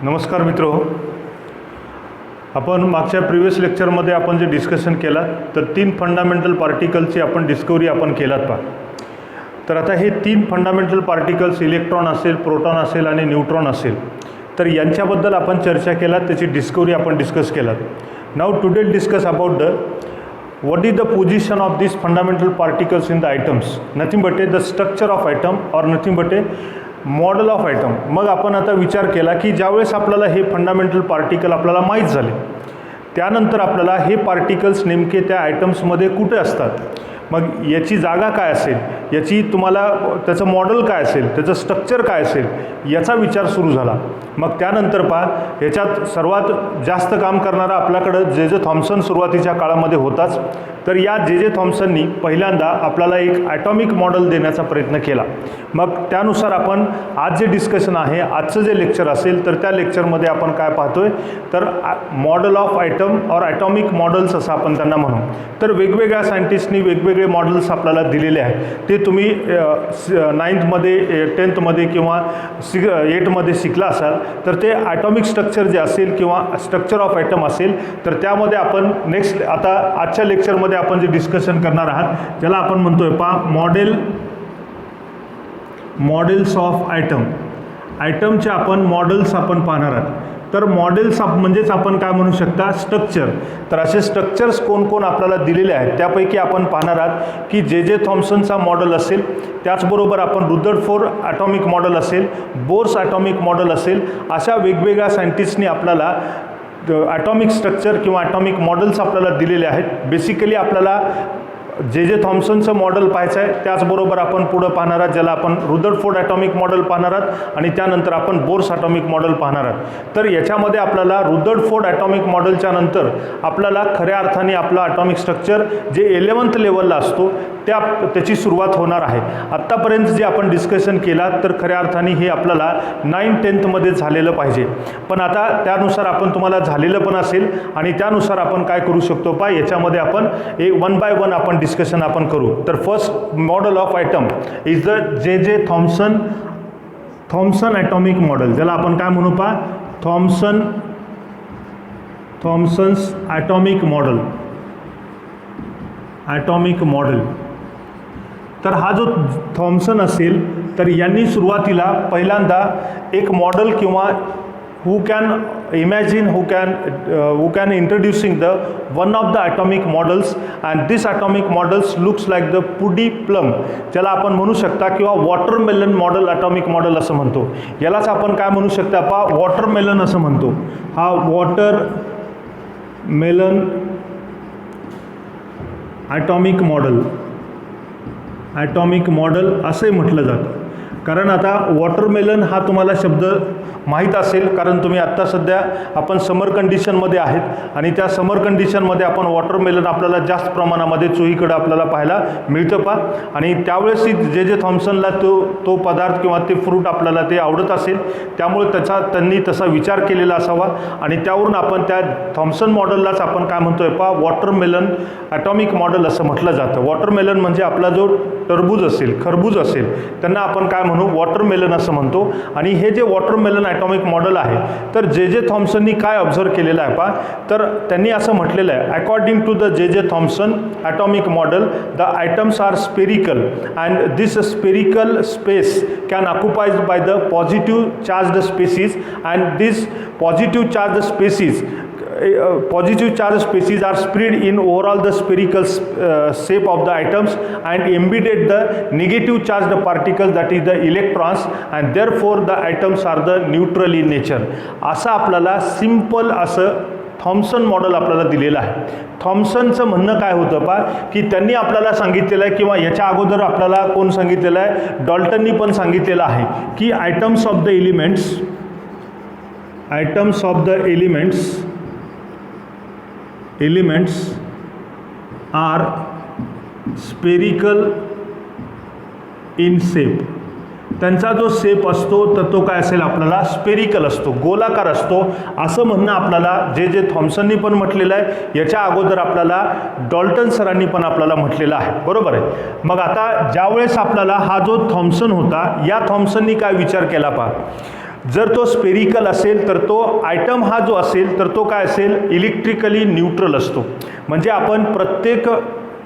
नमस्कार मित्रो, आपण मागच्या प्रिव्हियस लेक्चरमध्ये आपण जे डिस्कशन केला तर 3 फंडामेंटल पार्टिकलची आपण डिस्कवरी आपण केलात पहा. तर आता हे 3 फंडामेंटल पार्टिकल्स इलेक्ट्रॉन असेल, प्रोटॉन असेल आणि न्यूट्रॉन असेल, तर यांच्याबद्दल आपण चर्चा केला, त्याची डिस्कवरी आपण डिस्कस केलात. Now today discuss about the what is the position of these fundamental particles in the atoms, nothing but the structure of atom or nothing but a model of atom. मग आपण आता विचार केला की ज्यावेळेस आपल्याला हे फंडामेंटल पार्टिकल आपल्याला माहीत झाले, त्यानंतर आपल्याला हे पार्टिकल्स नेमके त्या ॲटम्समध्ये कुठे असतात, मग याची जागा काय असेल, याची तुम्हाला त्याचं मॉडेल काय असेल, त्याचं स्ट्रक्चर काय असेल, याचा विचार सुरू झाला. मग त्यानंतर पहा, याच्यात सर्वात जास्त काम करणारा आपल्याकडं जे जे थॉम्सन सुरुवातीच्या काळामध्ये होताच. तर या जे जे थॉम्सननी पहिल्यांदा आपल्याला एक ॲटॉमिक मॉडेल देण्याचा प्रयत्न केला. मग त्यानुसार आपण आज जे डिस्कशन आहे, आजचं जे लेक्चर असेल, तर त्या लेक्चरमध्ये आपण काय पाहतोय, तर मॉडेल ऑफ ॲटम और ॲटॉमिक मॉडेल्स असं आपण त्यांना म्हणू. तर वेगवेगळ्या सायंटिस्टनी वेगवेगळे मॉडेल्स आपल्याला दिलेले आहेत. ते तुम्ही 9thमध्ये 10thमध्ये किंवा 8मध्ये शिकला असाल, तर ते ॲटॉमिक स्ट्रक्चर जे असेल किंवा स्ट्रक्चर ऑफ ॲटम असेल, तर त्यामध्ये आपण नेक्स्ट आता आजच्या लेक्चरमध्ये आपण जे डिस्कशन करणार आहात, ज्याला आपण म्हणतोय पहा मॉडेल्स ऑफ ॲटम. ॲटमचे आपण मॉडेल्स आपण पाहणार आहात. तर मॉडेल्स म्हणजेच आपण काय म्हणू शकता, स्ट्रक्चर. तर असे स्ट्रक्चर्स कोण कोण आपल्याला दिलेले आहेत, त्यापैकी आपण पाहणार आहात की जे जे थॉम्सनचा मॉडेल असेल, त्याचबरोबर आपण रुदरफोर्ड ॲटॉमिक मॉडेल असेल, बोर्स ॲटॉमिक मॉडेल असेल, अशा वेगवेगळ्या सायंटिस्टनी आपल्याला ॲटॉमिक स्ट्रक्चर किंवा ॲटॉमिक मॉडेल्स आपल्याला दिलेले आहेत. बेसिकली आपल्याला जे जे थॉम्सनचं मॉडेल पाहायचं आहे, त्याचबरोबर आपण पुढं पाहणार आहात ज्याला आपण रुदरफोर्ड ॲटॉमिक मॉडेल पाहणार आहात आणि त्यानंतर आपण बोर्स ॲटॉमिक मॉडेल पाहणार आहात. तर याच्यामध्ये आपल्याला रुदरफोर्ड ॲटॉमिक मॉडेलच्या नंतर आपल्याला खऱ्या अर्थाने आपलं ॲटॉमिक स्ट्रक्चर जे 11th लेवलला असतो त्याची सुरुवात होणार आहे. आत्तापर्यंत जे आपण डिस्कशन केला, तर खऱ्या अर्थाने हे आपल्याला 9-10मध्ये झालेलं पाहिजे. पण आता त्यानुसार आपण तुम्हाला झालेलं पण असेल आणि त्यानुसार आपण काय करू शकतो पहा, याच्यामध्ये आपण एक 1 by 1 आपण डिस्कशन आपण करू. तर first model of atom is the J J Thomson atomic model, ज्याला आपण काय म्हणू पहा, थॉम्सन्स ॲटॉमिक मॉडेल. तर हा जो थॉम्सन असेल, तर यांनी सुरुवातीला पहिल्यांदा एक मॉडेल किंवा who can introducing the one of the atomic models, and this atomic models looks like the पुडी प्लम, ज्याला आपण म्हणू शकता किंवा वॉटरमेलन मॉडेल ॲटॉमिक मॉडेल असं म्हणतो. यालाच आपण काय म्हणू शकता पहा, वॉटरमेलन असं म्हणतो. हा वॉटरमेलन ॲटॉमिक मॉडेल असंही म्हटलं जातं. कारण आता वॉटरमेलन हा तुम्हाला शब्द माहीत असेल, कारण तुम्ही आत्ता सध्या आपण समर कंडिशनमध्ये आहेत आणि त्या समर कंडिशनमध्ये आपण वॉटरमेलन आपल्याला जास्त प्रमाणामध्ये चोहीकडं आपल्याला पाहायला मिळतं पहा. आणि त्यावेळेस जे जे थॉम्सनला तो पदार्थ किंवा ते फ्रूट आपल्याला ते आवडत असेल, त्यामुळे त्यांनी तसा विचार केलेला असावा आणि त्यावरून आपण त्या थॉम्सन मॉडेललाच आपण काय म्हणतोय पहा, वॉटरमेलन ॲटॉमिक मॉडेल असं म्हटलं जातं. वॉटरमेलन म्हणजे आपला जो टरबूज असेल, खरबूज असेल, त्यांना आपण काय म्हणू, वॉटरमेलन असं म्हणतो. आणि हे जे वॉटरमेलन ॲटॉमिक मॉडेल आहे, तर जे जे थॉम्सननी काय ऑब्झर्व केलेलं आहे पहा, तर त्यांनी असं म्हटलेलं आहे, according to the J J Thomson atomic model, the atoms are spherical and this spherical space can occupied by the positive charged species, and this positive charged species are spread in overall the spherical shape of the atoms and embedded the negative charged particles, that is the electrons, and therefore the atoms are the neutral in nature. असं आपल्याला simple असं Thompson model आपल्याला दिलेलं आहे. थॉम्सनचं म्हणणं काय होतं पहा, की त्यांनी आपल्याला सांगितलेलं आहे किंवा याच्या अगोदर आपल्याला कोण सांगितलेलं आहे, डॉल्टननी पण सांगितलेलं आहे की atoms of the elements are spherical in shape. त्यांचा जो शेप असतो तर तो काय असेल, आपल्याला स्पेरिकल असतो, गोलाकार असतो, असं म्हणणं आपल्याला जे जे थॉम्सननी पण म्हटलेलं आहे, याच्या अगोदर आपल्याला डॉल्टन सरांनी पण आपल्याला म्हटलेलं आहे. बरोबर आहे. मग आता ज्यावेळेस आपल्याला हा जो थॉम्सन होता, या थॉम्सननी काय विचार केला पहा, जर तो स्पेरिकल असेल तर तो आयटम हा जो असेल तर तो काय असेल, इलेक्ट्रिकली न्यूट्रल असतो. म्हणजे आपण प्रत्येक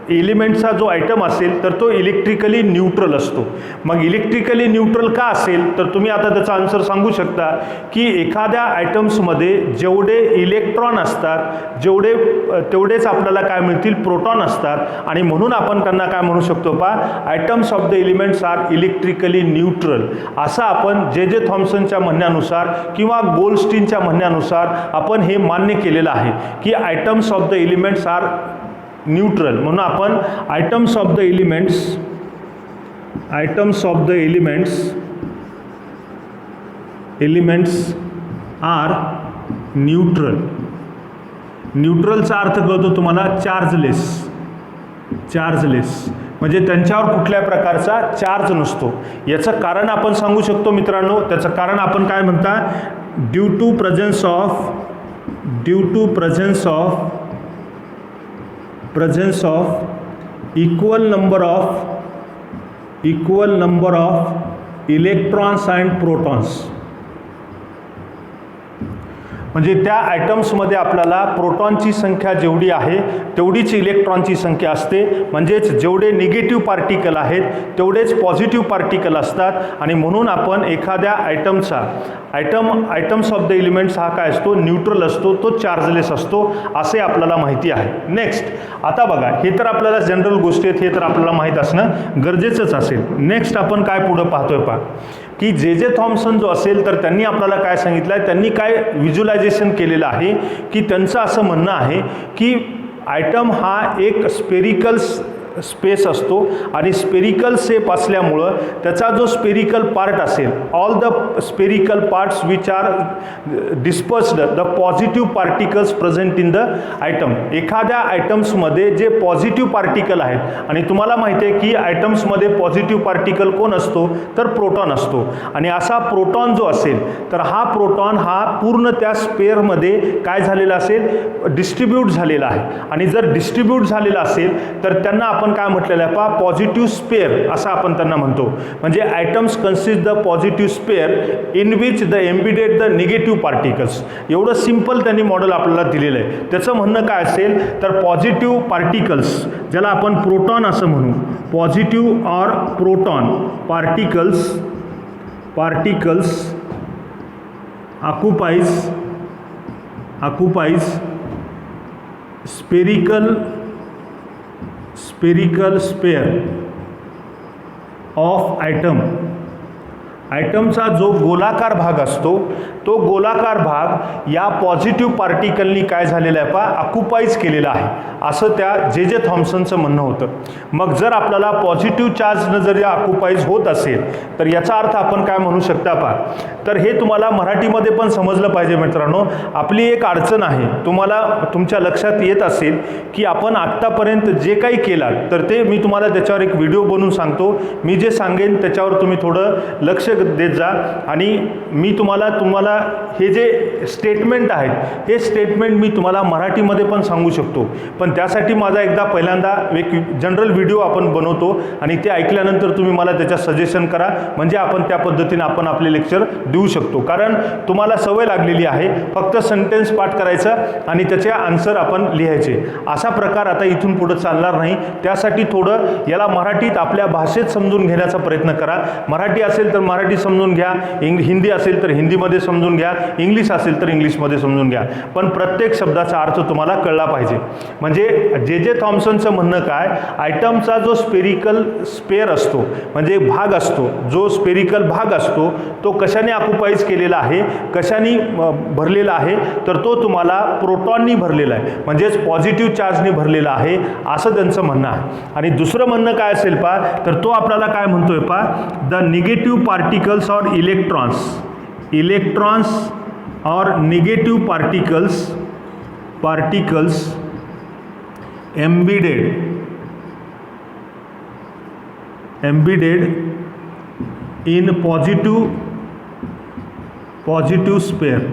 एलिमेंटचा जो आयटम असेल तर तो इलेक्ट्रिकली न्यूट्रल असतो. मग इलेक्ट्रिकली न्यूट्रल का असेल तर तुम्ही आता त्याचा आन्सर सांगू शकता की एखाद्या आयटम्समध्ये जेवढे इलेक्ट्रॉन असतात तेवढेच आपल्याला काय मिळतील, प्रोटॉन असतात. आणि म्हणून आपण त्यांना काय म्हणू शकतो atoms of the elements are electrically neutral. असं आपण जे जे थॉम्सनच्या म्हणण्यानुसार किंवा गोल्डस्टीनच्या म्हणण्यानुसार आपण हे मान्य केलेलं आहे की atoms of the elements are neutral. म्हणून आपण atoms of the elements are neutral. न्यूट्रलचा अर्थ कळतो तुम्हाला, चार्जलेस म्हणजे त्यांच्यावर कुठल्याही प्रकारचा चार्ज नसतो. याचं कारण आपण सांगू शकतो मित्रांनो. त्याचं कारण आपण काय म्हणता, due to presence of equal number of electrons and protons. म्हणजे त्या आयटम्समध्ये आपल्याला प्रोटॉनची संख्या जेवढी आहे तेवढीच इलेक्ट्रॉनची संख्या असते. म्हणजेच जेवढे निगेटिव्ह पार्टिकल आहेत तेवढेच पॉझिटिव्ह पार्टिकल असतात. आणि म्हणून आपण एखाद्या आयटम्स ऑफ द एलिमेंट्स हा काय असतो, न्यूट्रल असतो, तो चार्जलेस असतो, असे आपल्याला माहिती आहे. नेक्स्ट, आता बघा, हे तर आपल्याला जनरल गोष्टी आहेत, हे तर आपल्याला माहीत असणं गरजेचंच असेल. नेक्स्ट आपण काय पुढं पाहतोय की जे थॉम्सन जो असेल तर त्यांनी आपल्याला काय सांगितलं आहे, त्यांनी काय व्हिज्युलायझेशन केलेलं आहे की त्यांचं असं म्हणणं आहे की आयटम हा एक स्पेरिकल स्पेस असतो आणि स्पेरिकल शेप असल्यामुळं त्याचा जो स्पेरिकल पार्ट असेल, all the spherical parts which are dispersed the positive particles present in the item. एखाद्या आयटम्समध्ये जे पॉझिटिव्ह पार्टिकल आहेत, आणि तुम्हाला माहिती आहे की आयटम्समध्ये पॉझिटिव्ह पार्टिकल कोण असतो तर प्रोटॉन असतो. आणि असा प्रोटॉन जो असेल तर हा प्रोटॉन हा पूर्ण त्या स्पेअरमध्ये काय झालेला असेल, डिस्ट्रीब्यूट झालेला आहे. आणि जर डिस्ट्रीब्यूट झालेला असेल तर त्यांना आपण काय म्हटलेलं आहे पॉझिटिव्ह स्पेअर असं आपण त्यांना म्हणतो. म्हणजे atoms consist the positive sphere in which the embedded the negative particles. एवढं सिंपल त्यांनी मॉडेल आपल्याला दिलेलं आहे. त्याचं म्हणणं काय असेल तर पॉझिटिव्ह पार्टिकल्स, ज्याला आपण प्रोटॉन असं म्हणू, positive or proton particles occupies spherical sphere of atom. आयटमचा जो गोलाकार भाग असतो तो गोलाकार भाग या पॉझिटिव्ह पार्टिकलनी काय झालेला आहे ऑक्युपाईज केलेला आहे, असं त्या जे थॉम्सनचं म्हणणं होतं. मग जर आपल्याला पॉझिटिव्ह चार्जनं जर या ऑक्युपाईज होत असेल तर याचा अर्थ आपण काय म्हणू शकता तर हे तुम्हाला मराठीमध्ये पण समजलं पाहिजे मित्रांनो. आपली एक अडचण आहे, तुम्हाला तुमच्या लक्षात येत असेल की आपण आत्तापर्यंत जे काही केलं तर ते मी तुम्हाला त्याच्यावर एक व्हिडिओ बनवून सांगतो. मी जे सांगेन त्याच्यावर तुम्ही थोडं लक्ष देत जा. आणि मी तुम्हाला हे जे स्टेटमेंट आहेत हे स्टेटमेंट मी तुम्हाला मराठीमध्ये पण सांगू शकतो. पण त्यासाठी माझा एकदा पहिल्यांदा एक जनरल व्हिडिओ आपण बनवतो आणि ते ऐकल्यानंतर तुम्ही मला त्याच्या सजेशन करा, म्हणजे आपण त्या पद्धतीने आपण आपले लेक्चर देऊ शकतो. कारण तुम्हाला सवय लागलेली आहे फक्त सेंटेन्स पाठ करायचं आणि त्याचे आन्सर आपण लिहायचे. असा प्रकार आता इथून पुढे चालणार नाही. त्यासाठी थोडं याला मराठीत आपल्या भाषेत समजून घेण्याचा प्रयत्न करा. मराठी असेल तर मराठी समजून घ्या, हिंदी असेल तर हिंदीमध्ये समजून घ्या, इंग्लिश असेल तर इंग्लिशमध्ये समजून घ्या. पण प्रत्येक शब्दाचा अर्थ तुम्हाला कळला पाहिजे. म्हणजे जे थॉम्सनचं म्हणणं काय, आयटमचा जो स्पेरिकल स्पेअर असतो म्हणजे भाग असतो, जो स्पेरिकल भाग असतो तो कशाने ऑक्युपाईज केलेला आहे, कशाने भरलेला आहे तर तो तुम्हाला प्रोटॉननी भरलेला आहे, म्हणजेच पॉझिटिव्ह चार्जने भरलेला आहे, असं त्यांचं म्हणणं आहे. आणि दुसरं म्हणणं काय असेल तर तो आपल्याला काय म्हणतोय the negative particles or electrons or negative particles embedded in positive sphere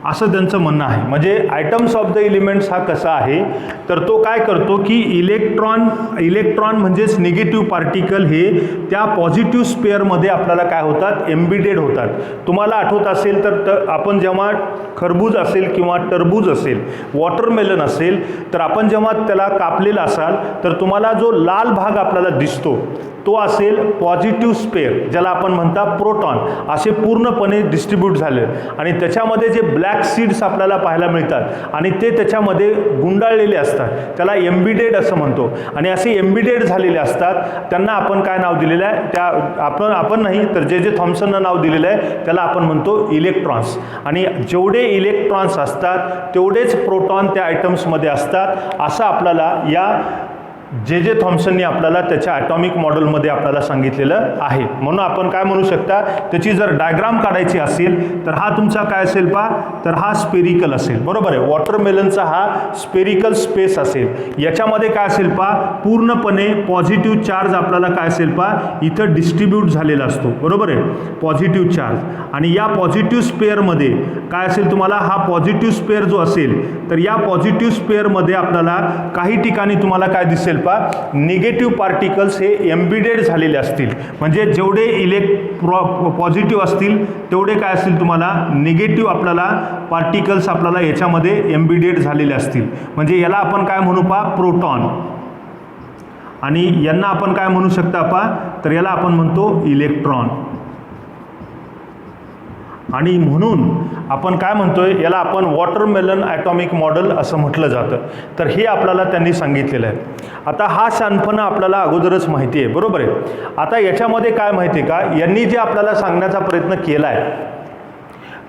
असं त्यांचं म्हणणं आहे. म्हणजे आयटम्स ऑफ द एलिमेंट्स हा कसा आहे तर तो काय करतो की इलेक्ट्रॉन म्हणजेच निगेटिव्ह पार्टिकल हे त्या पॉझिटिव्ह स्पेअरमध्ये आपल्याला काय होतात, एम्बिडेड होतात. तुम्हाला आठवत असेल तर आपण जेव्हा खरबूज असेल किंवा टरबूज असेल, वॉटरमेलन असेल, तर आपण जेव्हा त्याला कापलेला असाल तर तुम्हाला जो लाल भाग आपल्याला दिसतो तो असेल पॉझिटिव्ह स्पेअर, ज्याला आपण म्हणता प्रोटॉन, असे पूर्णपणे डिस्ट्रीब्यूट झाले आणि त्याच्यामध्ये जे ब्लॅक सीड्स आपल्याला पाहायला मिळतात आणि ते त्याच्यामध्ये गुंडाळलेले असतात, त्याला एम्बिडेड असं म्हणतो. आणि असे एम्बिडेड झालेले असतात त्यांना आपण काय नाव दिलेलं आहे, त्या आपण नाही तर जे थॉम्सननं नाव दिलेलं आहे त्याला आपण म्हणतो इलेक्ट्रॉन्स. आणि जेवढे इलेक्ट्रॉन्स असतात तेवढेच प्रोटॉन त्या आयटम्समध्ये असतात असं आपल्याला या जे थॉम्सननी आपल्याला त्याच्या ॲटॉमिक मॉडेलमध्ये आपल्याला सांगितलेलं आहे. म्हणून आपण काय म्हणू शकता, त्याची जर डायग्राम काढायची असेल तर हा तुमचा काय असेल पा, तर हा स्पेरिकल असेल, बरोबर आहे. वॉटरमेलनचा हा स्पेरिकल स्पेस असेल. याच्यामध्ये काय असेल पा, पूर्णपणे पॉझिटिव्ह चार्ज आपल्याला काय असेल पा इथं डिस्ट्रीब्यूट झालेला असतो, बरोबर आहे, पॉझिटिव्ह चार्ज. आणि या पॉझिटिव्ह स्पेअरमध्ये काय असेल, तुम्हाला हा पॉझिटिव्ह स्पेअर जो असेल तर या पॉझिटिव्ह स्पेअरमध्ये आपल्याला काही ठिकाणी तुम्हाला काय दिसेल पा, निगेटिव्ह पार्टिकल्स हे एम्बिडेड झालेले असतील. म्हणजे जेवढे पॉझिटिव्ह असतील तेवढे काय असतील तुम्हाला निगेटिव्ह आपल्याला पार्टिकल्स आपल्याला याच्यामध्ये एम्बिडेड झालेले असतील. म्हणजे याला आपण काय म्हणू पा, प्रोटॉन. आणि यांना आपण काय म्हणू शकता पा, तर याला आपण म्हणतो इलेक्ट्रॉन. आणि म्हणून आपण काय म्हणतोय, याला आपण वॉटरमेलन ॲटॉमिक मॉडेल असं म्हटलं जातं. तर हे आपल्याला त्यांनी सांगितलेलं आहे. आता हा शहाणपणा आपल्याला अगोदरच माहिती आहे, बरोबर आहे. आता याच्यामध्ये काय माहिती आहे का, यांनी जे आपल्याला सांगण्याचा प्रयत्न केला आहे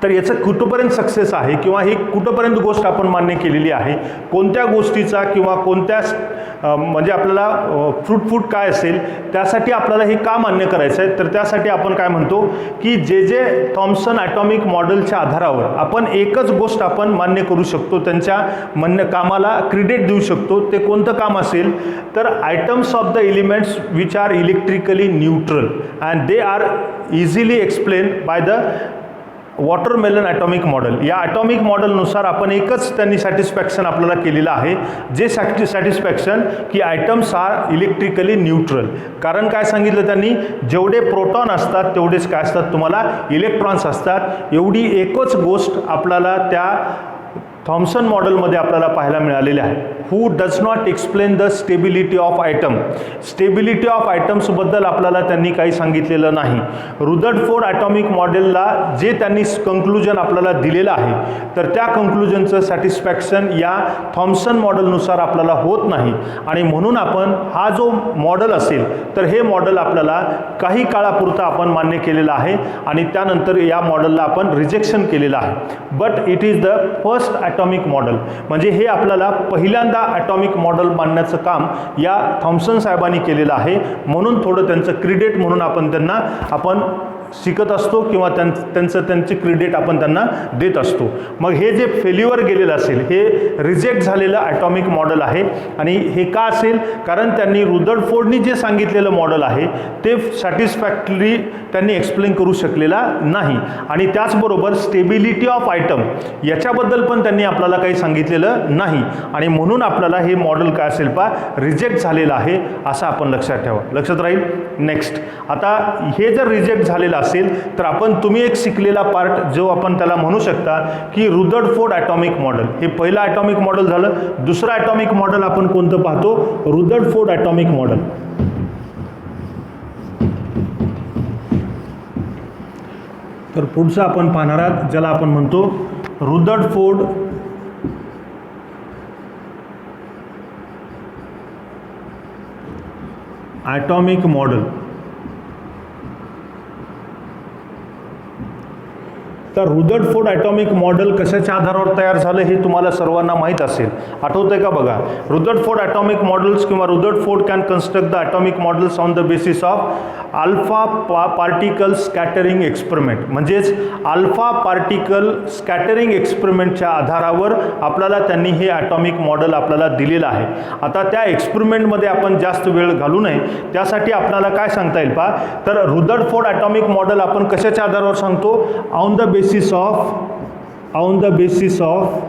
तर याचं कुठंपर्यंत सक्सेस आहे किंवा ही कुठंपर्यंत गोष्ट आपण मान्य केलेली आहे, कोणत्या गोष्टीचा किंवा कोणत्या म्हणजे आपल्याला फ्रूट काय असेल त्यासाठी आपल्याला हे का मान्य करायचं आहे, तर त्यासाठी आपण काय म्हणतो की जे थॉम्सन ॲटॉमिक मॉडेलच्या आधारावर आपण एकच गोष्ट आपण मान्य करू शकतो, त्यांच्या कामाला क्रेडिट देऊ शकतो. ते कोणतं काम असेल तर items of the elements which are electrically neutral and they are easily explain by the watermelon atomic model. या ॲटॉमिक मॉडेलनुसार आपण एकच त्यांनी सॅटिस्फॅक्शन आपल्याला केलेलं आहे, जे सॅटिस्फॅक्शन की आयटम्स आर इलेक्ट्रिकली न्यूट्रल. कारण काय सांगितलं त्यांनी, जेवढे प्रोटॉन असतात तेवढेच काय असतात तुम्हाला इलेक्ट्रॉन्स असतात. एवढी एकच गोष्ट आपल्याला त्या थॉम्सन मॉडेलमध्ये आपल्याला पाहायला मिळालेले आहे. Who does not explain the stability of atom. Stability of आयटम्सबद्दल आपल्याला त्यांनी काही सांगितलेलं नाही. रुदरफोर्ड ॲटॉमिक मॉडेलला जे त्यांनी कंक्लुजन आपल्याला दिलेलं आहे तर त्या कंक्लुजनचं सॅटिस्फॅक्शन या थॉम्सन मॉडेलनुसार आपल्याला होत नाही. आणि म्हणून आपण हा जो मॉडेल असेल तर हे मॉडेल आपल्याला काही काळापुरता आपण मान्य केलेलं आहे आणि त्यानंतर या मॉडेलला आपण रिजेक्शन केलेलं आहे. But it is the first atomic model. म्हणजे हे आपल्याला पहिल्यांदा ॲटॉमिक मॉडेल मांडण्याचं काम या थॉम्सन साहेबांनी केलेलं आहे. म्हणून थोडं त्यांचं क्रेडिट म्हणून आपण त्यांना शिकत असतो किंवा त्यांची क्रेडिट आपण त्यांना देत असतो. मग हे जे फेल्युअर गेलेलं असेल हे रिजेक्ट झालेलं ॲटॉमिक मॉडेल आहे. आणि हे का असेल, कारण त्यांनी रुदरफोर्डनी जे सांगितलेलं मॉडेल आहे ते सॅटिस्फॅक्टरी त्यांनी एक्सप्लेन करू शकलेला नाही. आणि त्याचबरोबर स्टेबिलिटी ऑफ आयटम याच्याबद्दल पण त्यांनी आपल्याला काही सांगितलेलं नाही. आणि म्हणून आपल्याला हे मॉडेल काय असेल पा, रिजेक्ट झालेलं आहे असं आपण लक्षात ठेवा. लक्षात राहील. नेक्स्ट, आता हे जर रिजेक्ट झालेलं असेल तर तुम्ही एक शिकलेला पार्ट जो आपण त्याला म्हणू शकता की रुदरफोर्ड ॲटॉमिक मॉडेल. हे पहिलं ॲटॉमिक मॉडेल झालं. दुसरं ॲटॉमिक मॉडेल आपण कोणतं पाहतो, रुदरफोर्ड ॲटॉमिक मॉडेल. तर पुढचं आपण पाहणार आहात ज्याला आपण म्हणतो रुदरफोर्ड ॲटॉमिक मॉडेल. तर रुदरफोर्ड ॲटॉमिक मॉडेल कशाच्या आधारावर तयार झालं हे तुम्हाला सर्वांना माहीत असेल. आठवतंय का बघा, रुदरफोर्ड ॲटॉमिक मॉडेल्स किंवा Rutherford can construct the atomic models on the basis of alpha particle scattering experiment. म्हणजेच अल्फा पार्टिकल स्कॅटरिंग एक्सपेरिमेंटच्या आधारावर आपल्याला त्यांनी हे ॲटॉमिक मॉडेल आपल्याला दिलेलं आहे. आता त्या एक्सपेरिमेंटमध्ये आपण जास्त वेळ घालू नये त्यासाठी आपल्याला काय सांगता येईल पहा, तर रुदरफोर्ड ॲटॉमिक मॉडेल आपण कशाच्या आधारावर सांगतो, on the basis of on the basis of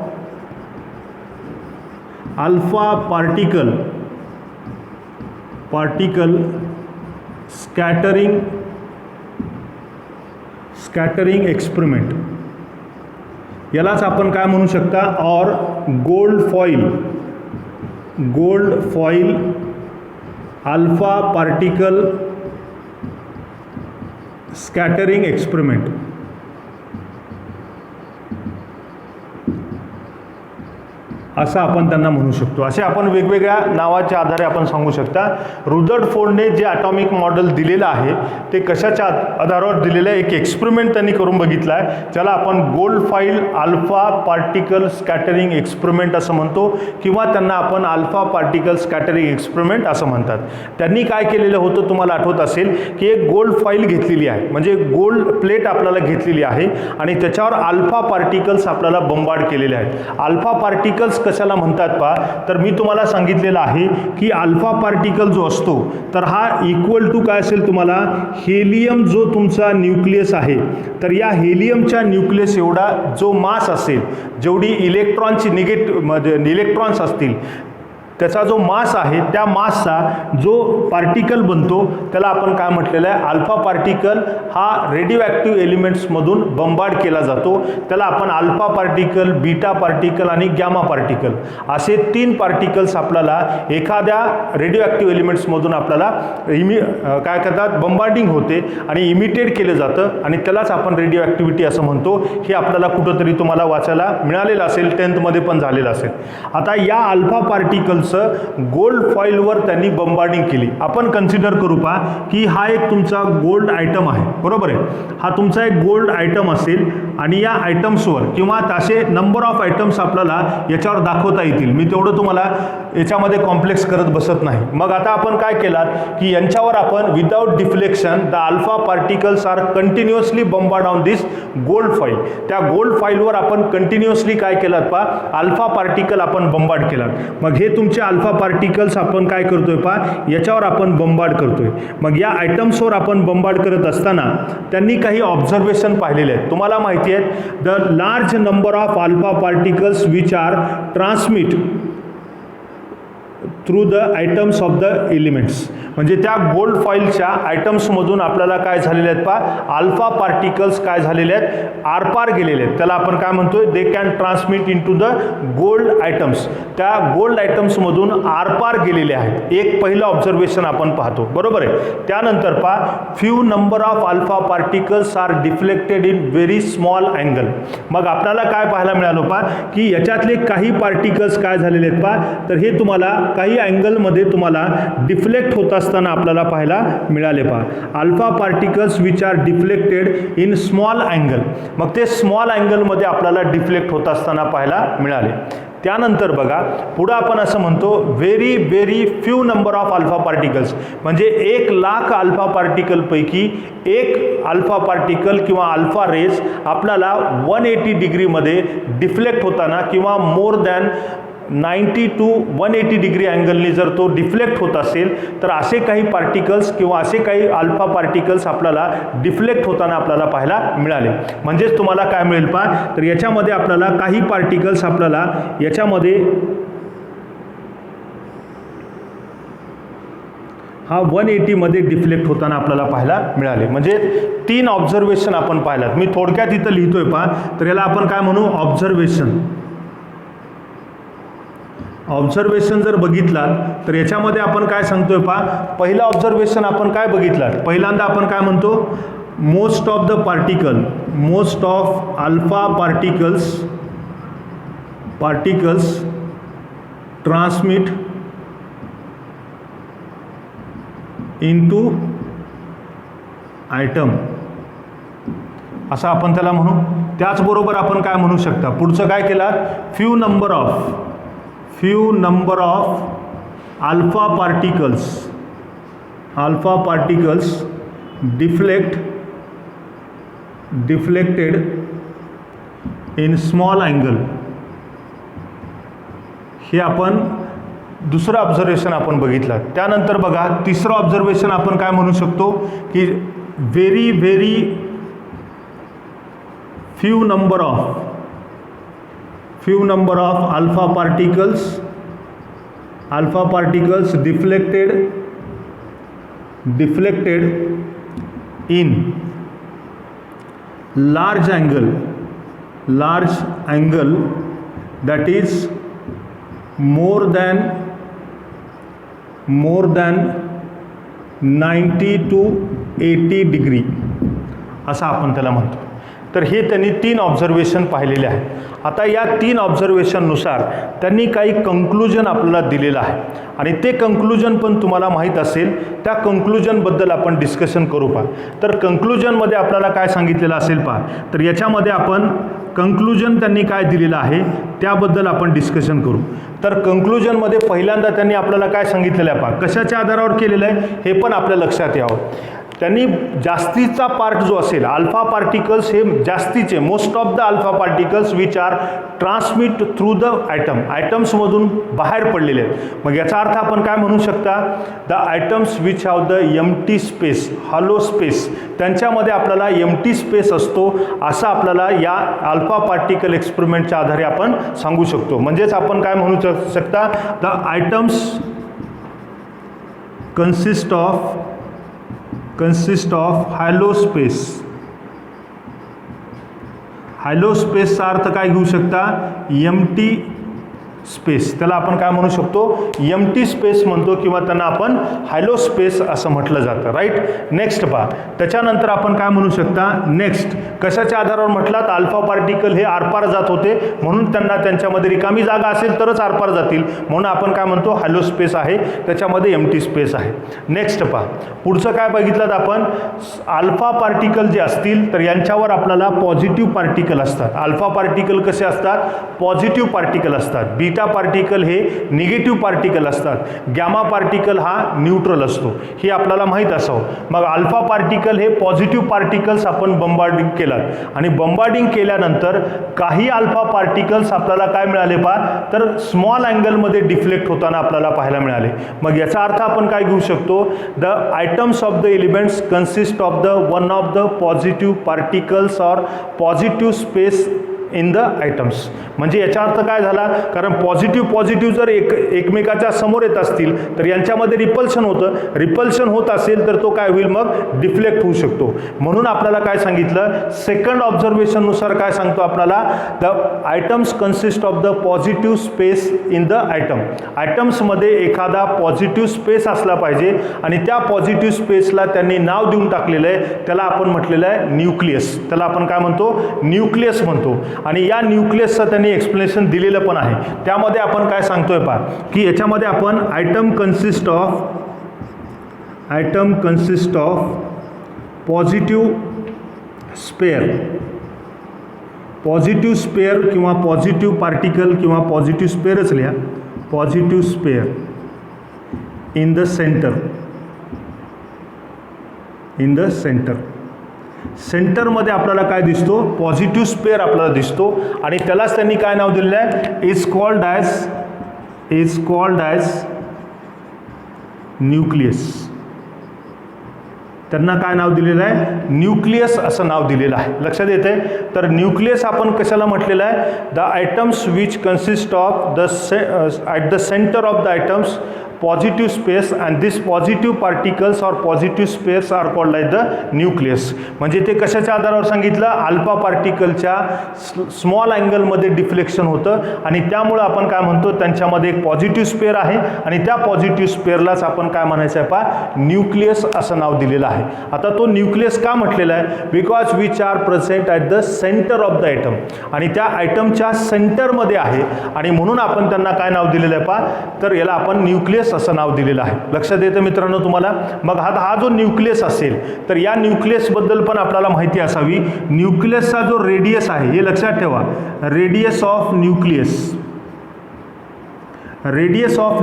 alpha particle scattering experiment, यालाच आपण काय म्हणू शकता, और gold foil alpha particle scattering experiment. असं आपण त्यांना म्हणू शकतो. असे आपण वेगवेगळ्या नावाच्या आधारे आपण सांगू शकता. रुदरफोर्डने जे ॲटॉमिक मॉडेल दिलेलं आहे ते कशाच्या आधारावर दिलेलं आहे, एक एक्सपेरिमेंट त्यांनी करून बघितला आहे, ज्याला आपण gold foil alpha particle scattering experiment असं म्हणतो, किंवा त्यांना आपण अल्फा पार्टिकल स्कॅटरिंग एक्सपेरिमेंट असं म्हणतात. त्यांनी काय केलेलं होतं तुम्हाला आठवत असेल की एक गोल्ड फॉइल घेतलेली आहे, म्हणजे गोल्ड प्लेट आपल्याला घेतलेली आहे आणि त्याच्यावर अल्फा पार्टिकल्स आपल्याला बंबार्ड केलेले आहेत. अल्फा पार्टिकल्स कशाला म्हणतात पहा, तर मी तुम्हाला सांगितलेलं आहे की अल्फा पार्टिकल जो असतो तर हा इक्वल टू काय असेल, तुम्हाला हेलियम जो तुमचा न्यूक्लियस आहे, तर या हेलियमच्या न्यूक्लियस एवढा जो मास असेल, जेवढी इलेक्ट्रॉन्स असतील त्याचा जो मास आहे, त्या मासचा जो पार्टिकल बनतो त्याला आपण काय म्हटलेलं आहे, अल्फा पार्टिकल हा रेडिओ ॲक्टिव्ह एलिमेंट्समधून बंबार्ड केला जातो. त्याला आपण अल्फा पार्टिकल, बीटा पार्टिकल आणि गॅमा पार्टिकल असे 3 पार्टिकल्स आपल्याला एखाद्या रेडिओ ॲक्टिव्ह एलिमेंट्समधून आपल्याला काय करतात, बंबार्डिंग होते आणि इमिटेट केलं जातं आणि त्यालाच आपण रेडिओ ॲक्टिव्हिटी असं म्हणतो. हे आपल्याला कुठंतरी तुम्हाला वाचायला मिळालेलं असेल, 10th मध्ये पण झालेलं असेल. आता या अल्फा पार्टिकल्स गोल्ड फॉइलवर त्यांनी बंबार्डिंग केली. आपण कन्सिडर करू पहा की हा एक तुमचा गोल्ड आयटम आहे, बरोबर आहे. हा तुमचा एक गोल्ड आयटम असेल आणि या आयटम्सवर किंवा तसे नंबर ऑफ आयटम्स आपल्याला याच्यावर दाखवता येतील. मी तेवढं तुम्हाला याच्यामध्ये कॉम्प्लेक्स करत बसत नाही. मग आता आपण काय केलात की यांच्यावर आपण without deflection the alpha particles are continuously bombard on this gold foil. त्या गोल्ड फॉइलवर आपण कंटिन्युअसली काय केलात पहा, अल्फा पार्टिकल आपण बंबार्ड केलात. मग हे तुमचे अल्फा पार्टिकल्स आपण काय करतोय पहा, याच्यावर आपण बंबार्ड करतोय. मग या आयटम्सवर आपण बंबार्ड करत असताना त्यांनी काही ऑब्झर्वेशन पाहिलेले आहेत. तुम्हाला माहिती आहे, the large number of alpha particles which are transmit through the items of the elements, म्हणजे त्या गोल्ड फॉइलच्या आयटम्समधून आपल्याला काय झालेले आहेत पहा, अल्फा पार्टिकल्स काय झालेले आहेत, आरपार गेलेले आहेत. त्याला आपण काय म्हणतोय, they can transmit in to the gold atoms. त्या गोल्ड आयटम्समधून आरपार गेलेले आहेत. एक पहिलं ऑब्झर्वेशन आपण पाहतो, बरोबर आहे. त्यानंतर पहा, few number of alpha particles are deflected in very small angle. मग आपल्याला काय पाहायला मिळालं पहा की याच्यातले काही पार्टिकल्स काय झालेले आहेत पहा, तर हे तुम्हाला काही अँगलमध्ये तुम्हाला डिफ्लेक्ट होत असताना आपल्याला पाहायला मिळाले. पहा, alpha particles which R deflected in small angle. मग ते स्मॉल अँगलमध्ये आपल्याला डिफ्लेक्ट होत असताना पाहायला मिळाले. त्यानंतर बघा पुढं आपण असं म्हणतो, very very few number of alpha particles, म्हणजे 1,00,000 अल्फा पार्टिकलपैकी एक अल्फा पार्टिकल किंवा अल्फा रेज आपल्याला 180 डिग्रीमध्ये डिफ्लेक्ट होताना किंवा मोर दॅन 90 to 180 डिग्री अँगलनी जर तो डिफ्लेक्ट होत असेल, तर असे काही पार्टिकल्स किंवा असे काही अल्फा पार्टिकल्स आपल्याला डिफ्लेक्ट होताना आपल्याला पाहायला मिळाले. म्हणजेच तुम्हाला काय मिळेल पहा, तर याच्यामध्ये आपल्याला काही पार्टिकल्स आपल्याला याच्यामध्ये हा 180 मध्ये डिफ्लेक्ट होताना आपल्याला पाहायला मिळाले. म्हणजे 3 ऑब्झर्वेशन आपण पाहिलात. मी थोडक्यात इथं लिहितोय पहा, तर याला आपण काय म्हणू, ऑब्झर्वेशन जर बघितलात तर याच्यामध्ये आपण काय सांगतोय पहा, पहिलं ऑब्झर्वेशन आपण काय बघितलात, पहिल्यांदा आपण काय म्हणतो, most of alpha particles transmit into item, असं आपण त्याला म्हणू. त्याचबरोबर आपण काय म्हणू शकता, पुढचं काय केलं, few number of alpha particles deflected in small angle. हे आपण दुसरं ऑब्झर्वेशन आपण बघितलं. त्यानंतर बघा तिसरं ऑब्झर्वेशन आपण काय म्हणू शकतो की very very few number of few number of alpha particles deflected in large angle that is more than 90 to 80 degree असं आपण त्याला म्हणतो. तर हे त्यांनी 3 ऑब्झर्वेशन पाहिलेले आहे. आता या 3 ऑब्झर्वेशननुसार त्यांनी काही कंक्लुजन आपल्याला दिलेलं आहे आणि ते कंक्लुजन पण तुम्हाला माहीत असेल. त्या कंक्लुजनबद्दल आपण डिस्कशन करू पहा. तर कंक्लुजनमध्ये आपल्याला काय सांगितलेलं असेल पहा. तर याच्यामध्ये आपण कंक्लुजन त्यांनी काय दिलेलं आहे त्याबद्दल आपण डिस्कशन करू. तर कंक्लुजनमध्ये पहिल्यांदा त्यांनी आपल्याला काय सांगितलेलं आहे पहा. कशाच्या आधारावर केलेलं आहे हे पण आपल्या लक्षात यावं. त्यांनी जास्तीचा पार्ट जो असेल अल्फा पार्टिकल्स हे जास्तीचे most of the alpha particles which are transmit through the आयटम्समधून बाहेर पडलेले आहेत. मग याचा अर्थ आपण काय म्हणू शकता, the atoms which have the empty space, hollow space, त्यांच्यामध्ये आपल्याला एम्प्टी स्पेस असतो असं आपल्याला या अल्फा पार्टिकल एक्सपेरिमेंटच्या आधारे आपण सांगू शकतो. म्हणजेच आपण काय म्हणू शकता, the atoms consist of hello space. Hello स्पेसचा अर्थ काय घेऊ शकता, एम्प्टी स्पेस. त्याला आपण काय म्हणू शकतो, एम्प्टी स्पेस म्हणतो किंवा त्यांना आपण हॅलो स्पेस असं म्हटलं जातं. राईट. नेक्स्ट पहा. त्याच्यानंतर आपण काय म्हणू शकता, नेक्स्ट कशाच्या आधारावर म्हटलात, अल्फा पार्टिकल हे आरपार जात होते म्हणून त्यांना त्यांच्यामध्ये रिकामी जागा असेल तरच आरपार जातील म्हणून आपण काय म्हणतो, हॅलो स्पेस आहे, त्याच्यामध्ये एम्प्टी स्पेस आहे. नेक्स्ट पहा. पुढचं काय बघितलं आपण, अल्फा पार्टिकल जे असतील तर यांच्यावर आपल्याला पॉझिटिव्ह पार्टिकल असतात. अल्फा पार्टिकल कसे असतात, पॉझिटिव्ह पार्टिकल असतात. बीटा पार्टिकल हे निगेटिव्ह पार्टिकल असतात. गॅमा पार्टिकल हा न्यूट्रल असतो. हे आपल्याला माहीत असावं. मग अल्फा पार्टिकल हे पॉझिटिव्ह पार्टिकल्स आपण बंबार्डिंग केलात आणि बंबार्डिंग केल्यानंतर काही अल्फा पार्टिकल्स आपल्याला काय मिळाले पहा, तर स्मॉल अँगलमध्ये डिफ्लेक्ट होताना आपल्याला पाहायला मिळाले. मग याचा अर्थ आपण काय घेऊ शकतो, the items of the elements consist of the one of the positive particles or positive space in the items. म्हणजे याचा अर्थ काय झाला, कारण पॉझिटिव्ह जर एकमेकाच्या समोर येत असतील तर यांच्यामध्ये रिपल्शन होतं. रिपल्शन होत असेल तर तो काय होईल, मग डिफ्लेक्ट होऊ शकतो. म्हणून आपल्याला काय सांगितलं, सेकंड ऑब्झर्वेशननुसार काय सांगतो आपल्याला, the atoms consist of the positive space in the atom. आयटम्समध्ये एखादा पॉझिटिव्ह स्पेस असला पाहिजे आणि त्या पॉझिटिव्ह स्पेसला त्यांनी नाव देऊन टाकलेलं आहे, त्याला आपण म्हटलेलं आहे न्यूक्लियस. त्याला आपण काय म्हणतो, न्यूक्लियस म्हणतो. आणि या न्यूक्लियसचं त्यांनी एक्सप्लेनेशन दिलेलं पण आहे. त्यामध्ये आपण काय सांगतोय पहा, की याच्यामध्ये आपण item consist of positive spare किंवा पॉझिटिव्ह पार्टिकल किंवा पॉझिटिव्ह स्पेअरच लिहा, positive sphere in the centre. सेंटरमध्ये आपल्याला काय दिसतो, पॉझिटिव्ह स्पेअर आपल्याला दिसतो आणि त्यालाच त्यांनी काय नाव दिलेलं आहे, इज कॉल्ड ॲज न्यूक्लियस. त्यांना काय नाव दिलेलं आहे, न्यूक्लियस असं नाव दिलेलं आहे. लक्षात येते. तर न्यूक्लियस आपण कशाला म्हटलेलं आहे, the atoms which consist of the at the centre of the items positive space and this positive particles or positive space are called like the nucleus. म्हणजे ते कशाच्या आधारावर सांगितलं, अल्फा पार्टिकलच्या स्मॉल अँगलमध्ये डिफ्लेक्शन होतं आणि त्यामुळे आपण काय म्हणतो, त्यांच्यामध्ये एक पॉझिटिव्ह स्पेअर आहे आणि त्या पॉझिटिव्ह स्पेअरलाच आपण काय म्हणायचं आहे पहा, न्यूक्लियस असं नाव दिलेलं आहे. आता तो न्यूक्लियस का म्हटलेला आहे, because which are present at the centre of the item. आणि त्या आयटमच्या सेंटरमध्ये आहे आणि म्हणून आपण त्यांना काय नाव दिलेलं आहे पहा, तर याला आपण न्यूक्लियस असं नाव दिलेलं आहे. लक्षात येतं मित्रांनो तुम्हाला. मग हा जो न्यूक्लियस असेल तर या न्यूक्लियसबद्दल पण आपल्याला माहिती असावी. न्यूक्लियसचा जो रेडियस आहे हे लक्षात ठेवा, radius of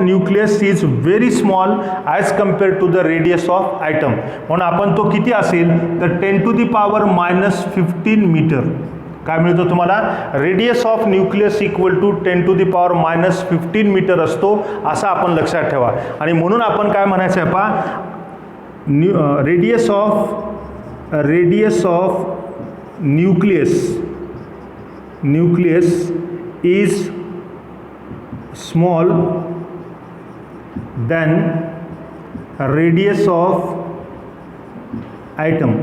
nucleus is very small as compared to the radius of atom. म्हणून आपण तो किती असेल तर 10⁻⁻15 मीटर काय मिळतो तुम्हाला, radius of nucleus equal to 10⁻⁻15 metre असतो असं आपण लक्षात ठेवा. आणि म्हणून आपण काय म्हणायचं आहे पहा, radius of nucleus is small than radius of atom.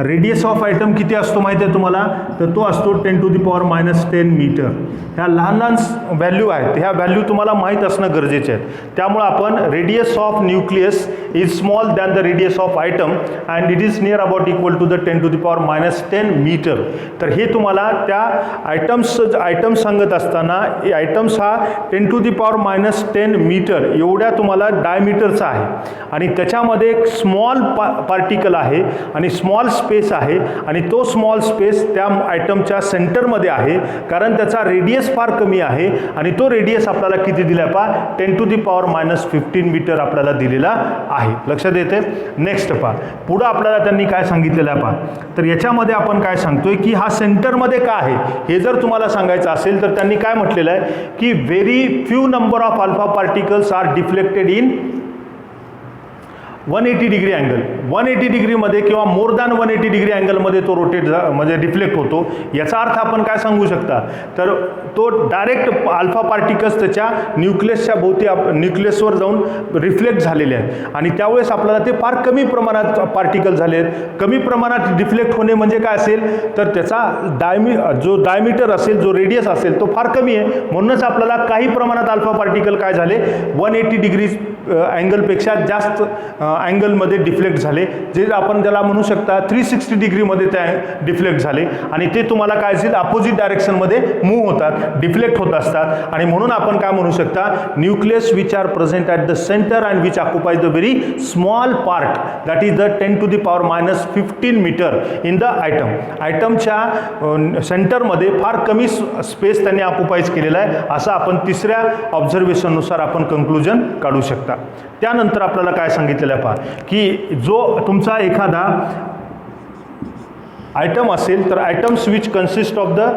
Radius of item किती असतो माहिती आहे तुम्हाला? तर तो असतो 10⁻⁻10 मीटर. ह्या लहान लहान व्हॅल्यू आहेत, ह्या व्हॅल्यू तुम्हाला माहीत असणं गरजेचे आहेत. त्यामुळे आपण radius of nucleus is small than the radius of atom and it is near about equal to the 10⁻⁻10 metre. तर हे तुम्हाला त्या आयटम्स सांगत असताना आयटम्स हा 10⁻⁻10 मीटर एवढ्या तुम्हाला डायमीटरचा आहे आणि त्याच्यामध्ये एक स्मॉल पार्टिकल आहे आणि स्मॉल स्पेस आहे आणि तो स्मॉल स्पेस त्या आयटमच्या सेंटरमध्ये आहे कारण त्याचा रेडियस फार कमी आहे आणि तो रेडियस आपल्याला किती दिला पहा 10⁻⁻15 मीटर आपल्याला दिलेला आहे. लक्षात येते? नेक्स्ट पहा पुढं आपल्याला त्यांनी काय सांगितलेलं आहे पहा. तर याच्यामध्ये आपण काय सांगतोय की हा सेंटरमध्ये का आहे हे जर तुम्हाला सांगायचं असेल तर त्यांनी काय म्हटलेलं आहे की very few number of alpha particles are deflected in 180 degree angle. 180 डिग्रीमध्ये किंवा मोर दॅन 180 डिग्री अँगलमध्ये तो रोटेट म्हणजे डिफ्लेक्ट होतो. याचा अर्थ आपण काय सांगू शकता तर तो डायरेक्ट अल्फा पार्टिकल्स त्याच्या न्यूक्लियसच्या भोवती न्यूक्लियसवर जाऊन रिफ्लेक्ट झालेले आहेत आणि त्यावेळेस आपल्याला ते फार कमी प्रमाणात पार्टिकल झाले आहेत. कमी प्रमाणात डिफ्लेक्ट होणे म्हणजे काय असेल तर त्याचा जो डायमीटर असेल जो रेडियस असेल तो फार कमी आहे. म्हणूनच आपल्याला काही प्रमाणात अल्फा पार्टिकल काय झाले 180 डिग्री अँगलपेक्षा जास्त अँगलमध्ये डिफ्लेक्ट झाले, जे आपण त्याला म्हणू शकता 360 डिग्रीमध्ये त्या डिफ्लेक्ट झाले आणि ते तुम्हाला काय असेल अपोजिट डायरेक्शनमध्ये मूव्ह होतात, डिफ्लेक्ट होत असतात आणि म्हणून आपण काय म्हणू शकता nucleus which are present at the center and which occupies the very small part that is the 10⁻⁻15 meter in the atom. आयटमच्या सेंटरमध्ये फार कमी स्पेस त्यांनी ऑक्युपाइज केलेला आहे असं आपण तिसऱ्या ऑब्झर्वेशननुसार आपण कंक्लुजन काढू शकता. त्यानंतर आपल्याला काय सांगितलेलं आहे पहा की जो तुमचा एखादा आयटम असेल तर items which consist of the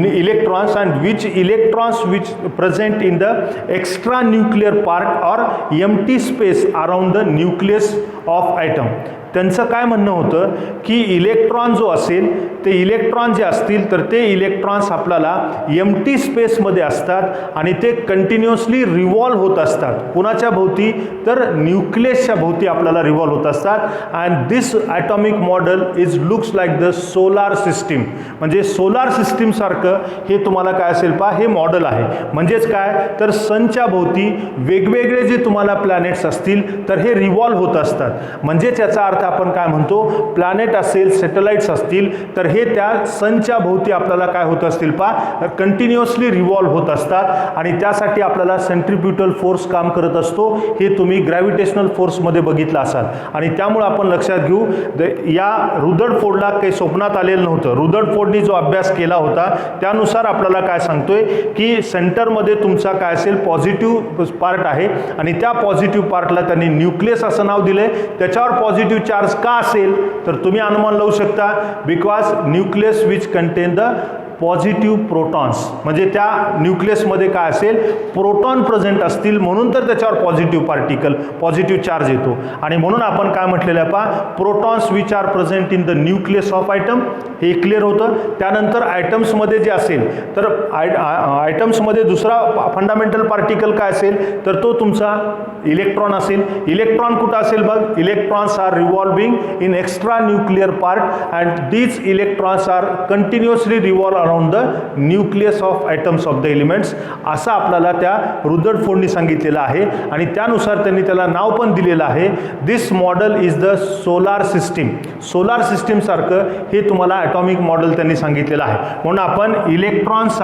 electrons and which electrons which present in the extra nuclear part or empty space around the nucleus of item. त्यांचं काय म्हणणं होतं की इलेक्ट्रॉन जो असेल ते इलेक्ट्रॉन जे असतील तर ते इलेक्ट्रॉन्स आपल्याला एम्प्टी स्पेसमध्ये असतात आणि ते कंटिन्युअसली रिव्हॉल्व होत असतात. कुणाच्या भोवती तर न्यूक्लियसच्या भोवती आपल्याला रिव्हॉल्व होत असतात and this atomic model is looks like the solar system. म्हणजे सोलार सिस्टीमसारखं हे तुम्हाला काय असेल पहा हे मॉडेल आहे. म्हणजेच काय तर सनच्या भोवती वेगवेगळे जे तुम्हाला प्लॅनेट्स असतील तर हे रिव्हॉल्व होत असतात. म्हणजेच याचा अर्थ आपण काय म्हणतो प्लॅनेट असेल सॅटेलाइट्स असतील तर हे त्या सनच्या भोवती आपल्याला काय होत असतील पहा कंटिन्युअसली रिव्हॉल्व होत असतात आणि त्यासाठी आपल्याला सेंट्रिप्युटल फोर्स काम करत असतो. हे तुम्ही ग्रॅव्हिटेशनल फोर्समध्ये बघितलं असाल आणि त्यामुळे आपण लक्षात घेऊ या रुदरफोर्डला काही स्वप्नात आलेलं नव्हतं. रुदरफोर्डनी जो अभ्यास केला होता त्यानुसार आपल्याला काय सांगतोय की सेंटरमध्ये तुमचा काय असेल पॉझिटिव्ह पार्ट आहे आणि त्या पॉझिटिव्ह पार्टला त्यांनी न्यूक्लियस असं नाव दिलंय. त्याच्यावर पॉझिटिव्ह चार्ज का असेल तर तुम्ही अनुमान लावू शकता because nucleus which contain the positive protons. म्हणजे त्या न्यूक्लियसमध्ये काय असेल प्रोटॉन प्रेझेंट असतील म्हणून तर त्याच्यावर पॉझिटिव्ह चार्ज येतो आणि म्हणून आपण काय म्हटलेलं आहे पहा protons which are present in the nucleus of item. हे क्लिअर होतं. त्यानंतर आयटम्समध्ये जे असेल तर आयटम्समध्ये दुसरा फंडामेंटल पार्टिकल काय असेल तर तो तुमचा इलेक्ट्रॉन असेल. इलेक्ट्रॉन कुठं असेल बघ electrons are revolving in extra nuclear part and these electrons are continuously revolve around the nucleus of atoms of the elements. असं आपल्याला त्या रुदरफोर्डनी सांगितलेलं आहे आणि त्यानुसार त्यांनी त्याला नाव पण दिलेलं आहे. This model is the solar system. Solar सिस्टीमसारखं हे तुम्हाला ॲटॉमिक मॉडेल त्यांनी सांगितलेलं आहे. म्हणून आपण electrons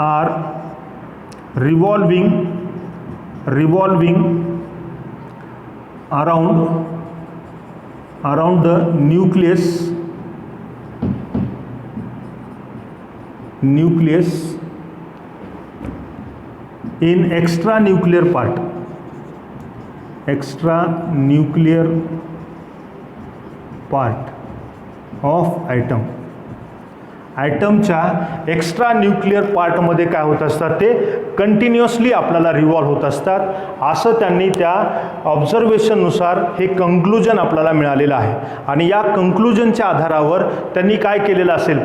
are revolving around the nucleus in extranuclear part of atom ॲटमच्या एक्स्ट्रा न्यूक्लिअर पार्टमध्ये काय होत असतात, ते कंटिन्युअसली आपल्याला रिव्हॉल्व होत असतात, असं त्यांनी त्या ऑब्झर्वेशननुसार हे कंक्लुजन आपल्याला मिळालेलं आहे. आणि या कंक्लुजनच्या आधारावर त्यांनी काय केलेलं असेल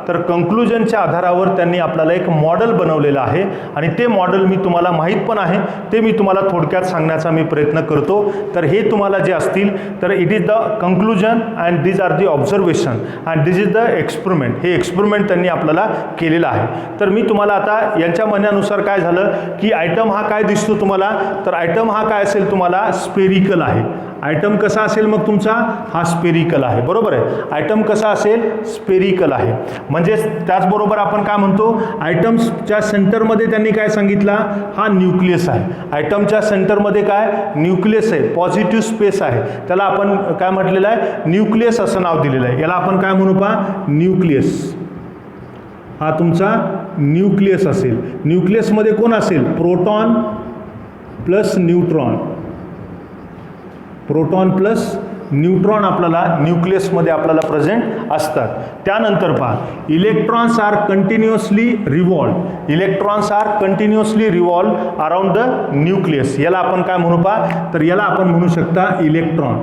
तर कंक्लुजनच्या आधारावर त्यांनी आपल्याला एक मॉडेल बनवलेलं आहे. आणि ते मॉडेल मी तुम्हाला माहीत पण आहे, ते मी तुम्हाला थोडक्यात सांगण्याचा मी प्रयत्न करतो. तर हे तुम्हाला जे असतील तर it is the conclusion and these are the observation and this is the experiment. हे एक्सपेरिमेंट त्यांनी आपल्याला केलेलं आहे. तर मी तुम्हाला आता यांच्या म्हणण्यानुसार काय झालं की आयटम हा काय दिसतो तुम्हाला, तर आयटम हा काय असेल तुम्हाला, स्पेरिकल आहे. आयटम कसा असेल मग तुमचा, हा स्पेरिकल आहे, बरोबर आहे. आयटम कसा असेल, स्पेरिकल आहे. म्हणजे त्याचबरोबर आपण काय म्हणतो, आयटम्सच्या सेंटरमध्ये त्यांनी काय सांगितला, हा न्यूक्लियस आहे. आयटमच्या सेंटरमध्ये काय, न्यूक्लियस आहे, पॉझिटिव्ह स्पेस आहे. त्याला आपण काय म्हटलेलं आहे, न्यूक्लियस असं नाव दिलेलं आहे. याला आपण काय म्हणू न्यूक्लियस. हा तुमचा न्यूक्लियस असेल. न्यूक्लियसमध्ये कोण असेल, proton plus neutron. Proton plus neutron आपल्याला न्यूक्लियसमध्ये आपल्याला प्रेझेंट असतात. त्यानंतर पहा, electrons are continuously revolve. Electrons are continuously revolve around the nucleus. याला आपण काय म्हणू तर याला आपण म्हणू शकता इलेक्ट्रॉन.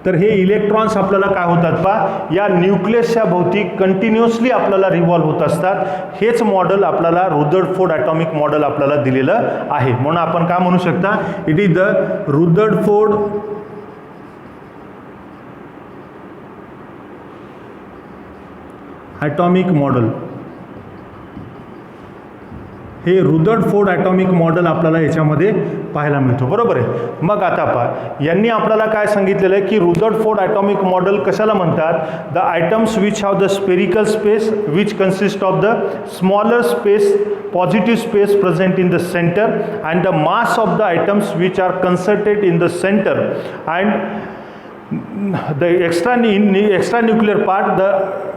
तर हे इलेक्ट्रॉन्स आपल्याला काय होतात या न्यूक्लियसच्या भोवती कंटिन्युअसली आपल्याला रिव्हॉल्व होत असतात. हेच मॉडेल आपल्याला रुदरफोर्ड ॲटॉमिक मॉडेल आपल्याला दिलेलं आहे. म्हणून आपण काय म्हणू शकता, it is the Rutherford atomic model. हे रुदरफोर्ड ॲटॉमिक मॉडेल आपल्याला याच्यामध्ये पाहायला मिळतो, बरोबर आहे. मग आता पहा, यांनी आपल्याला काय सांगितलेलं आहे की रुदरफोर्ड ॲटॉमिक मॉडेल कशाला म्हणतात, the atoms which have the spherical space which consist of the smaller space, positive space present in the center and the mass of the atoms which are concerted in the center and the extra nuclear part, the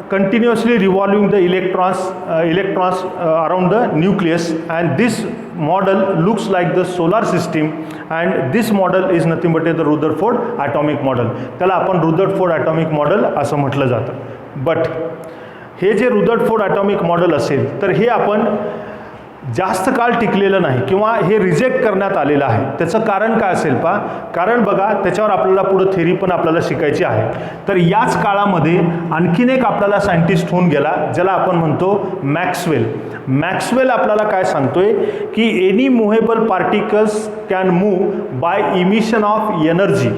continuously revolving the electrons around the nucleus, and this model looks like the solar system, and this model is nothing but the Rutherford atomic model. त्याला आपण Rutherford atomic model असं म्हटलं जातं. But हे जे Rutherford atomic model असेल तर हे आपण जास्त काळ टिकलेलं नाही किंवा हे रिजेक्ट करण्यात आलेलं आहे. त्याचं कारण काय असेल कारण बघा, त्याच्यावर आपल्याला पुढं थेरी पण आपल्याला शिकायची आहे. तर याच काळामध्ये आणखीन एक आपल्याला सायंटिस्ट होऊन गेला, ज्याला आपण म्हणतो मॅक्सवेल. मॅक्सवेल आपल्याला काय सांगतोय की any movable particles can move by emission of energy,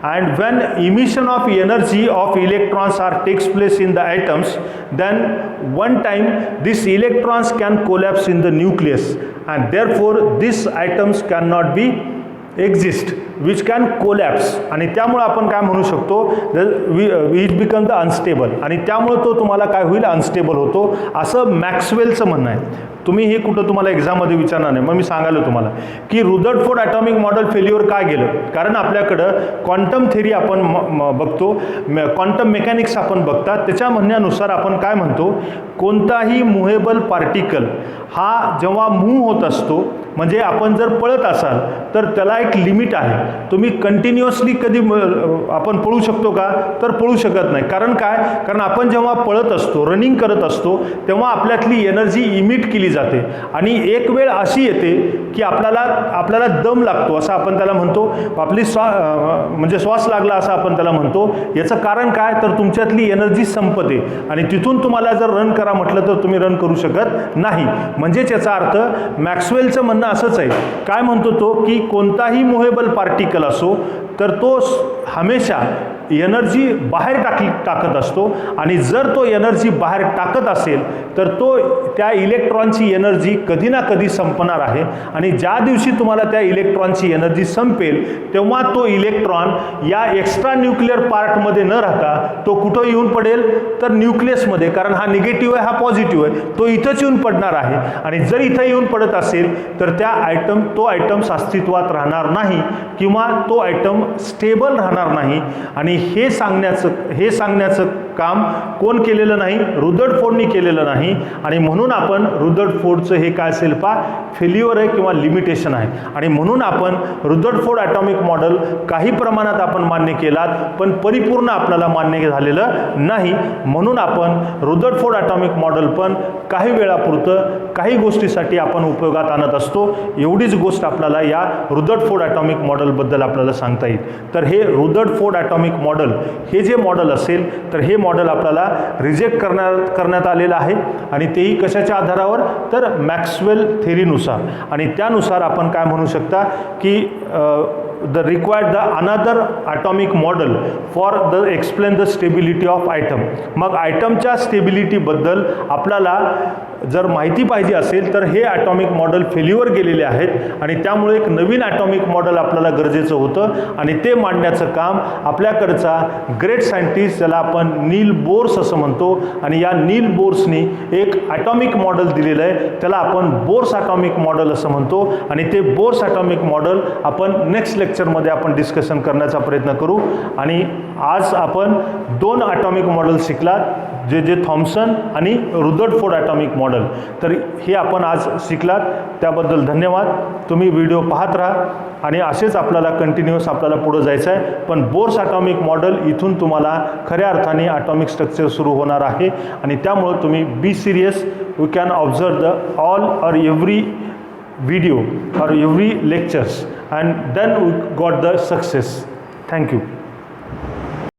and when emission of energy of electrons takes place in the atoms, then one time these electrons can collapse in the nucleus, and therefore these atoms cannot be exist which can collapse. आणि त्यामुळे आपण काय म्हणू शकतो, which become the unstable. आणि त्यामुळे तो तुम्हाला काय होईल, अनस्टेबल होतो, असं मॅक्सवेलचं म्हणणं आहे. तुम्ही हे कुठं तुम्हाला एक्झाममध्ये विचारणार नाही, मग मी सांगायला तुम्हाला की रुदरफोर्ड ॲटॉमिक मॉडेल फेल्युअर काय गेलं, कारण आपल्याकडं क्वांटम थेरी आपण बघतो, क्वांटम मेकॅनिक्स आपण बघतात. त्याच्या म्हणण्यानुसार आपण काय म्हणतो, कोणताही मुव्हेबल पार्टिकल हा जेव्हा मूव्ह होत असतो, म्हणजे आपण जर पळत असाल तर त्याला एक लिमिट आहे. तुम्ही कंटिन्युअसली कधी आपण पळू शकतो का, तर पळू शकत नाही. कारण काय, कारण आपण जेव्हा पळत असतो, रनिंग करत असतो, तेव्हा आपल्यातली एनर्जी इमिट केली जाते. आणि एक वेळ अशी येते की आपल्याला दम लागतो, असं आपण त्याला म्हणतो. आपली म्हणजे श्वास लागला असं आपण त्याला म्हणतो. याचं कारण काय, तर तुमच्यातली एनर्जी संपते आणि तिथून तुम्हाला जर रन करा म्हटलं तर तुम्ही रन करू शकत नाही. म्हणजेच याचा अर्थ मॅक्सवेलचं म्हणणं असंच आहे. काय म्हणतो तो की कोणताही मुव्हेबल पार्टिकल असो तर तो हमेशा एनर्जी बाहेर टाकत असतो, आणि जर तो एनर्जी बाहेर टाकत असेल तर तो त्या इलेक्ट्रॉनची एनर्जी कधी ना कधी संपणार आहे. आणि ज्या दिवशी तुम्हाला त्या इलेक्ट्रॉनची एनर्जी संपेल तेव्हा तो इलेक्ट्रॉन या एक्स्ट्रा न्यूक्लिअर पार्टमध्ये न राहता तो कुठं येऊन पडेल, तर न्यूक्लियसमध्ये. कारण हा निगेटिव्ह आहे, हा पॉझिटिव्ह आहे, तो इथंच येऊन पडणार आहे. आणि जर इथं येऊन पडत असेल तर तो आयटम्स अस्तित्वात राहणार नाही किंवा तो आयटम स्टेबल राहणार नाही. आणि हे सांगण्याचं काम कोण केलेलं नाही, रुदरफोर्डनी केलेलं नाही आणि म्हणून आपण रुदरफोर्डचं हे काय असेल फेल्युअर आहे किंवा लिमिटेशन आहे आणि म्हणून आपण रुदरफोर्ड ॲटॉमिक मॉडेल काही प्रमाणात आपण मान्य केलात पण परिपूर्ण आपल्याला मान्य झालेलं नाही, म्हणून आपण रुदरफोर्ड ॲटॉमिक मॉडेल पण काही वेळापुरतं काही गोष्टीसाठी आपण उपयोगात आणत असतो. एवढीच गोष्ट आपल्याला या रुदरफोर्ड ॲटॉमिक मॉडेलबद्दल आपल्याला सांगता येईल. तर हे रुदरफोर्ड ॲटॉमिक मॉडेल हे जे मॉडेल असेल तर हे मॉडेल आपल्याला रिजेक्ट करण्यात आलेलं आहे आणि तेही कशाच्या आधारावर तर मॅक्सवेल थेरीनुसार आणि त्यानुसार आपण काय म्हणू शकता की the required the another atomic model for the explain the stability of atom. मग आयटमच्या स्टेबिलिटीबद्दल आपल्याला जर माहिती पाहिजे असेल तर हे ॲटॉमिक मॉडेल फेल्युअर गेलेले आहेत आणि त्यामुळे एक नवीन ॲटॉमिक मॉडेल आपल्याला गरजेचं होतं आणि ते मांडण्याचं काम आपल्याकडचा ग्रेट सायंटिस्ट ज्याला आपण नील बोर्स असं म्हणतो आणि या नील बोर्सनी एक ॲटॉमिक मॉडेल दिलेलं आहे त्याला आपण बोर्स ॲटॉमिक मॉडेल असं म्हणतो आणि ते बोर्स ॲटॉमिक मॉडेल आपण नेक्स्ट लेक्चरमध्ये आपण डिस्कशन करण्याचा प्रयत्न करू. आणि आज आपण 2 ॲटॉमिक मॉडेल शिकलात जे थॉम्सन आणि रुदरफोर्ड ॲटॉमिक मॉडेल. तर हे आपण आज शिकलात त्याबद्दल धन्यवाद. तुम्ही व्हिडिओ पाहत राहा आणि असेच आपल्याला कंटिन्युअस आपल्याला पुढे जायचं आहे. पण बोर्स ॲटॉमिक मॉडेल इथून तुम्हाला खऱ्या अर्थाने ॲटॉमिक स्ट्रक्चर सुरू होणार आहे आणि त्यामुळे तुम्ही be serious. We can observe the all or every video or every lectures and then we got the success. Thank you.